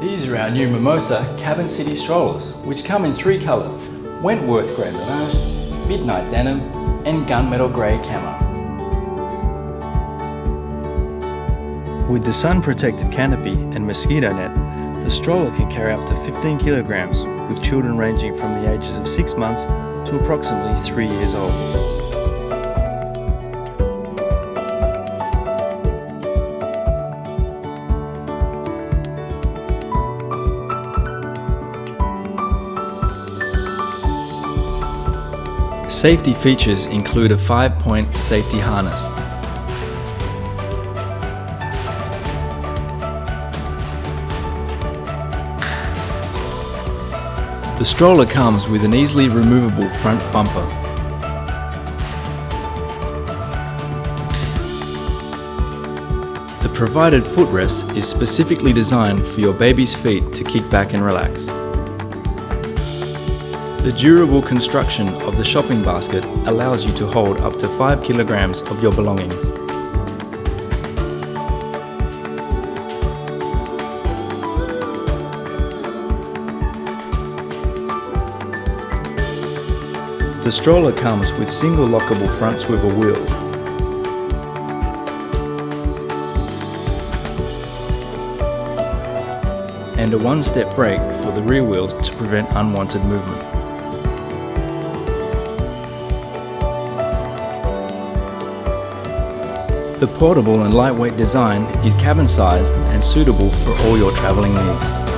These are our new Mimosa Cabin City Strollers, which come in 3 colours: Wentworth Grey Beige, Midnight Denim and Gunmetal Grey Camo. With the sun-protected canopy and mosquito net, the stroller can carry up to 15 kilograms, with children ranging from the ages of 6 months to approximately 3 years old. Safety features include a 5-point safety harness, the stroller comes with an easily removable front bumper. The provided footrest is specifically designed for your baby's feet to kick back and relax. The durable construction of the shopping basket allows you to hold up to 5 kilograms of your belongings. The stroller comes with single lockable front swivel wheels. And a 1-step brake for the rear wheels to prevent unwanted movement. The portable and lightweight design is cabin-sized and suitable for all your travelling needs.